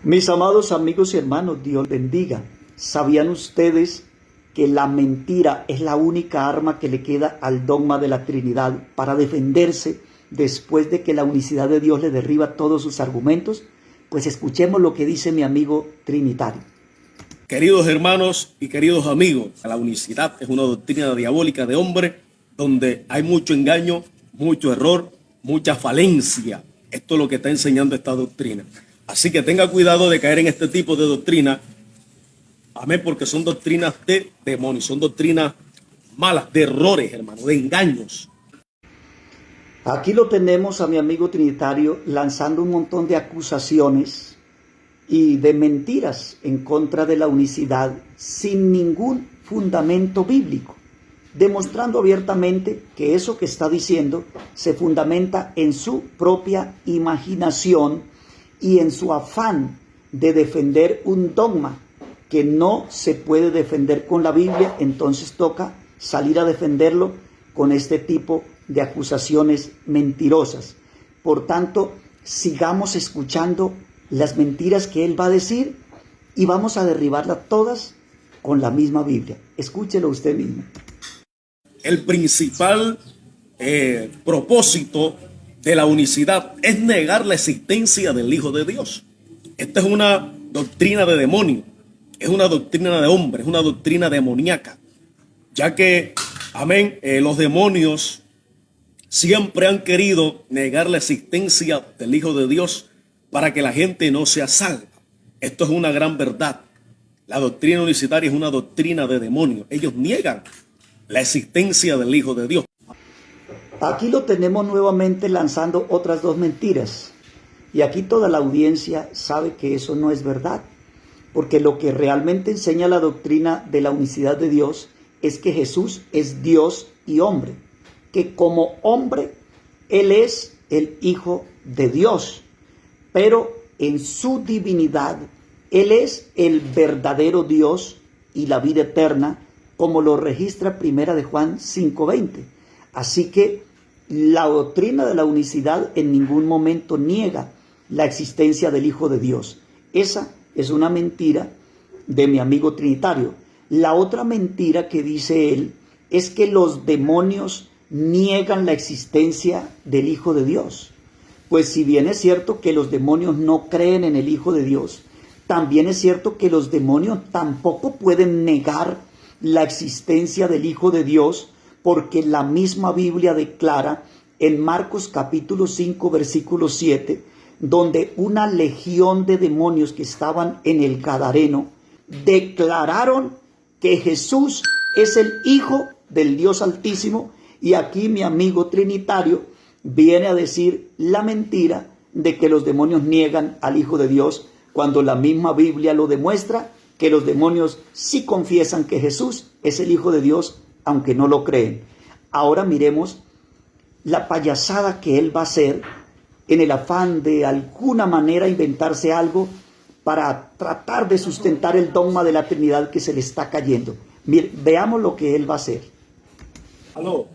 Mis amados amigos y hermanos, Dios bendiga. ¿Sabían ustedes que la mentira es la única arma que le queda al dogma de la Trinidad para defenderse después de que la unicidad de Dios le derriba todos sus argumentos? Pues escuchemos lo que dice mi amigo trinitario. Queridos hermanos y queridos amigos, la unicidad es una doctrina diabólica de hombre donde hay mucho engaño, mucho error, mucha falencia. Esto es lo que está enseñando esta doctrina. Así que tenga cuidado de caer en este tipo de doctrina. Amén, porque son doctrinas de demonios, son doctrinas malas, de errores, hermano, de engaños. Aquí lo tenemos a mi amigo trinitario lanzando un montón de acusaciones y de mentiras en contra de la unicidad sin ningún fundamento bíblico, demostrando abiertamente que eso que está diciendo se fundamenta en su propia imaginación y en su afán de defender un dogma que no se puede defender con la Biblia. Entonces toca salir a defenderlo con este tipo de acusaciones mentirosas. Por tanto, sigamos escuchando las mentiras que él va a decir y vamos a derribarlas todas con la misma Biblia. Escúchelo usted mismo. El principal propósito de la unicidad es negar la existencia del Hijo de Dios. Esta es una doctrina de demonio, es una doctrina de hombre, es una doctrina demoníaca, ya que, amén, los demonios siempre han querido negar la existencia del Hijo de Dios para que la gente no sea salva. Esto es una gran verdad. La doctrina unicitaria es una doctrina de demonios. Ellos niegan la existencia del Hijo de Dios. Aquí lo tenemos nuevamente lanzando otras dos mentiras. Y aquí toda la audiencia sabe que eso no es verdad. Porque lo que realmente enseña la doctrina de la unicidad de Dios es que Jesús es Dios y hombre. Que como hombre, Él es el Hijo de Dios. Pero en su divinidad, Él es el verdadero Dios y la vida eterna, como lo registra Primera de Juan 5:20. Así que la doctrina de la unicidad en ningún momento niega la existencia del Hijo de Dios. Esa es una mentira de mi amigo trinitario. La otra mentira que dice él es que los demonios niegan la existencia del Hijo de Dios. Pues si bien es cierto que los demonios no creen en el Hijo de Dios, también es cierto que los demonios tampoco pueden negar la existencia del Hijo de Dios, porque la misma Biblia declara en Marcos capítulo 5 versículo 7, donde una legión de demonios que estaban en el Gadareno declararon que Jesús es el Hijo del Dios Altísimo. Y aquí mi amigo trinitario viene a decir la mentira de que los demonios niegan al Hijo de Dios, cuando la misma Biblia lo demuestra, que los demonios sí confiesan que Jesús es el Hijo de Dios, aunque no lo creen. Ahora miremos la payasada que él va a hacer en el afán de alguna manera inventarse algo para tratar de sustentar el dogma de la Trinidad que se le está cayendo. Mire, veamos lo que él va a hacer. Aló.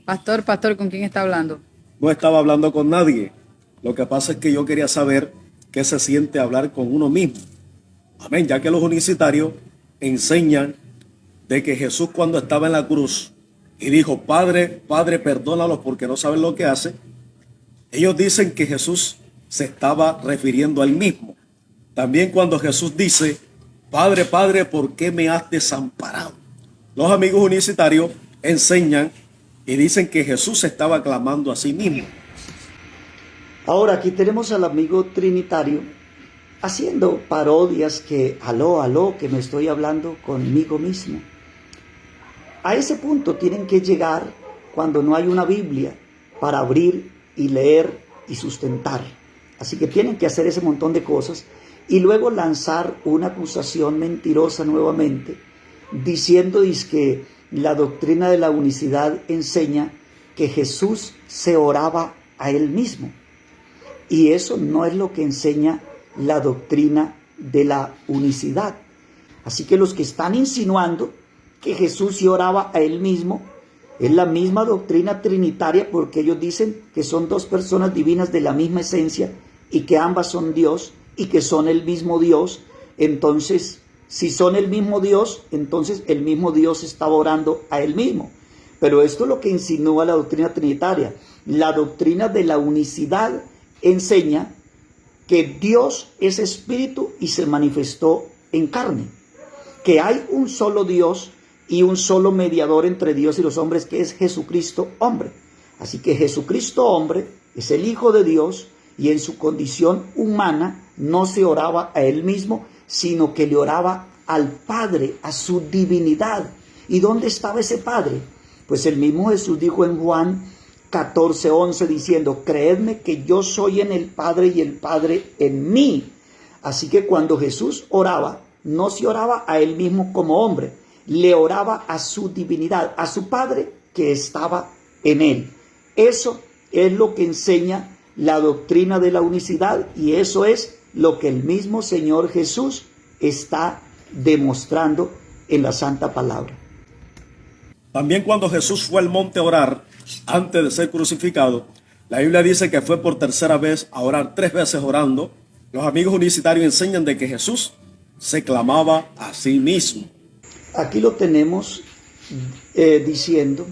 Pastor, ¿con quién está hablando? No estaba hablando con nadie. Lo que pasa es que yo quería saber qué se siente hablar con uno mismo. Amén, ya que los unicitarios enseñan de que Jesús, cuando estaba en la cruz y dijo, Padre, perdónalos porque no saben lo que hacen, ellos dicen que Jesús se estaba refiriendo a él mismo. También cuando Jesús dice, Padre, ¿por qué me has desamparado? Los amigos unicitarios enseñan y dicen que Jesús se estaba clamando a sí mismo. Ahora aquí tenemos al amigo trinitario haciendo parodias que aló, que me estoy hablando conmigo mismo. A ese punto tienen que llegar cuando no hay una Biblia para abrir y leer y sustentar. Así que tienen que hacer ese montón de cosas y luego lanzar una acusación mentirosa nuevamente, diciendo que la doctrina de la unicidad enseña que Jesús se oraba a él mismo. Y eso no es lo que enseña la doctrina de la unicidad. Así que los que están insinuando que Jesús se oraba a él mismo, Es la misma doctrina trinitaria porque ellos dicen que son dos personas divinas de la misma esencia y que ambas son Dios y que son el mismo Dios. Entonces, si son el mismo Dios, entonces el mismo Dios estaba orando a él mismo. Pero esto es lo que insinúa la doctrina trinitaria. La doctrina de la unicidad enseña que Dios es espíritu y se manifestó en carne. Que hay un solo Dios y un solo mediador entre Dios y los hombres, que es Jesucristo hombre. Así que Jesucristo hombre es el Hijo de Dios y en su condición humana no se oraba a él mismo, sino que le oraba al Padre, a su divinidad. ¿Y dónde estaba ese Padre? Pues el mismo Jesús dijo en Juan 14:11 diciendo: creedme que yo soy en el Padre y el Padre en mí. Así que cuando Jesús oraba, no se oraba a él mismo como hombre, le oraba a su divinidad, a su Padre que estaba en él. Eso es lo que enseña la doctrina de la unicidad y eso es lo que el mismo Señor Jesús está demostrando en la Santa Palabra. También cuando Jesús fue al monte a orar, antes de ser crucificado, la Biblia dice que fue por tercera vez a orar, 3 veces orando. Los amigos unicitarios enseñan de que Jesús se clamaba a sí mismo. Aquí lo tenemos diciendo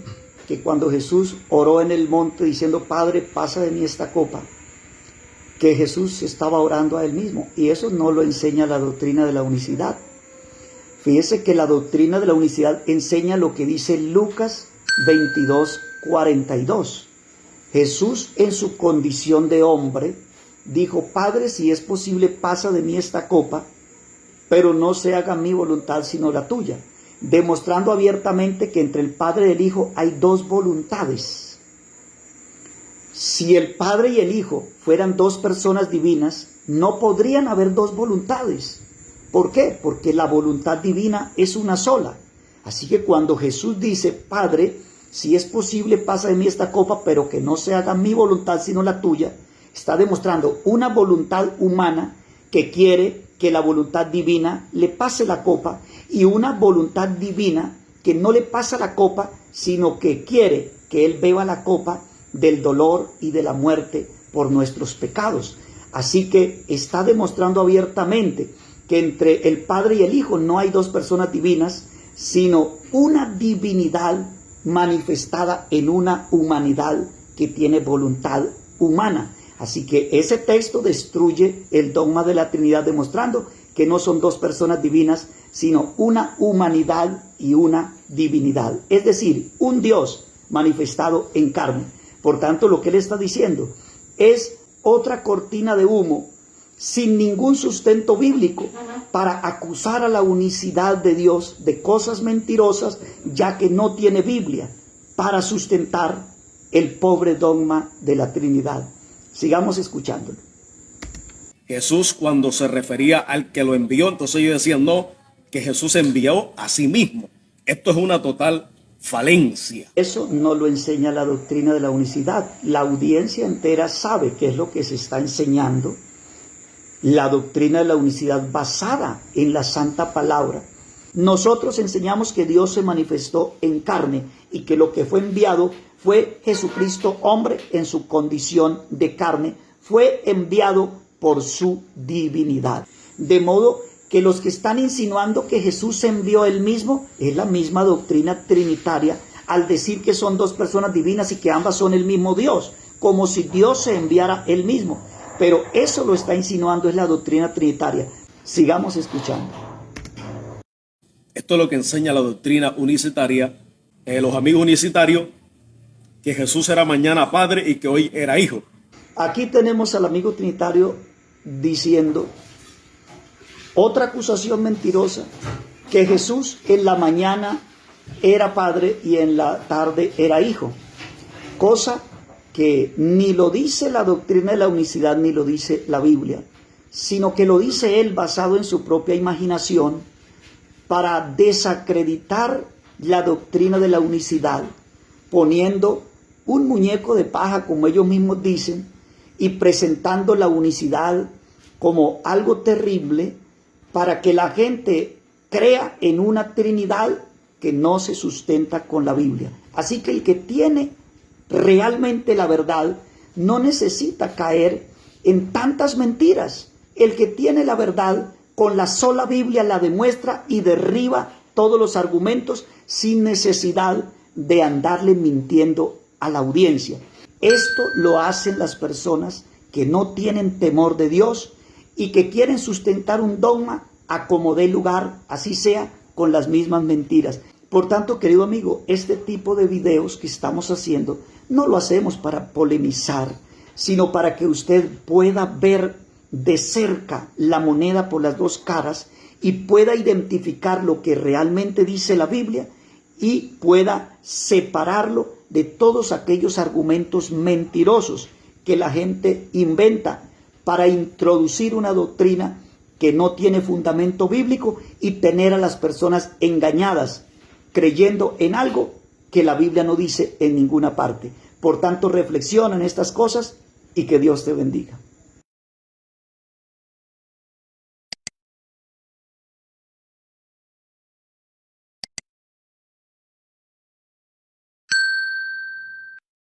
que cuando Jesús oró en el monte diciendo: Padre, pasa de mí esta copa, que Jesús estaba orando a él mismo, y eso no lo enseña la doctrina de la unicidad. Fíjese que la doctrina de la unicidad enseña lo que dice Lucas 22:42. Jesús, en su condición de hombre, dijo: Padre, si es posible, pasa de mí esta copa, pero no se haga mi voluntad sino la tuya, demostrando abiertamente que entre el Padre y el Hijo hay dos voluntades. Si el Padre y el Hijo fueran dos personas divinas, no podrían haber dos voluntades. ¿Por qué? Porque la voluntad divina es una sola. Así que cuando Jesús dice: Padre, si es posible, pasa de mí esta copa, pero que no se haga mi voluntad sino la tuya, está demostrando una voluntad humana que quiere que la voluntad divina le pase la copa, y una voluntad divina que no le pasa la copa, sino que quiere que él beba la copa del dolor y de la muerte por nuestros pecados. Así que está demostrando abiertamente que entre el Padre y el Hijo no hay dos personas divinas, sino una divinidad manifestada en una humanidad que tiene voluntad humana. Así que ese texto destruye el dogma de la Trinidad, demostrando que no son dos personas divinas, sino una humanidad y una divinidad. Es decir, un Dios manifestado en carne. Por tanto, lo que él está diciendo es otra cortina de humo sin ningún sustento bíblico para acusar a la unicidad de Dios de cosas mentirosas, ya que no tiene Biblia para sustentar el pobre dogma de la Trinidad. Sigamos escuchándolo. Jesús, cuando se refería al que lo envió, entonces ellos decían no, que Jesús envió a sí mismo. Esto es una total falencia. Eso no lo enseña la doctrina de la unicidad. La audiencia entera sabe qué es lo que se está enseñando. La doctrina de la unicidad basada en la Santa Palabra. Nosotros enseñamos que Dios se manifestó en carne y que lo que fue enviado fue Jesucristo hombre en su condición de carne. Fue enviado por su divinidad. De modo que los que están insinuando que Jesús se envió él mismo es la misma doctrina trinitaria al decir que son dos personas divinas y que ambas son el mismo Dios, como si Dios se enviara él mismo. Pero eso lo está insinuando es la doctrina trinitaria. Sigamos escuchando. Esto es lo que enseña la doctrina unicitaria. Los amigos unicitarios, que Jesús era mañana Padre y que hoy era Hijo. Aquí tenemos al amigo trinitario diciendo otra acusación mentirosa, que Jesús en la mañana era Padre y en la tarde era Hijo. Cosa que ni lo dice la doctrina de la unicidad ni lo dice la Biblia, sino que lo dice él basado en su propia imaginación para desacreditar la doctrina de la unicidad, poniendo un muñeco de paja, como ellos mismos dicen, y presentando la unicidad como algo terrible para que la gente crea en una Trinidad que no se sustenta con la Biblia. Así que el que tiene realmente la verdad no necesita caer en tantas mentiras. El que tiene la verdad con la sola Biblia la demuestra y derriba todos los argumentos sin necesidad de andarle mintiendo a la audiencia. Esto lo hacen las personas que no tienen temor de Dios y que quieren sustentar un dogma a como dé lugar, así sea, con las mismas mentiras. Por tanto, querido amigo, este tipo de videos que estamos haciendo no lo hacemos para polemizar, sino para que usted pueda ver de cerca la moneda por las dos caras y pueda identificar lo que realmente dice la Biblia y pueda separarlo de todos aquellos argumentos mentirosos que la gente inventa para introducir una doctrina que no tiene fundamento bíblico y tener a las personas engañadas, creyendo en algo que la Biblia no dice en ninguna parte. Por tanto, reflexiona en estas cosas y que Dios te bendiga.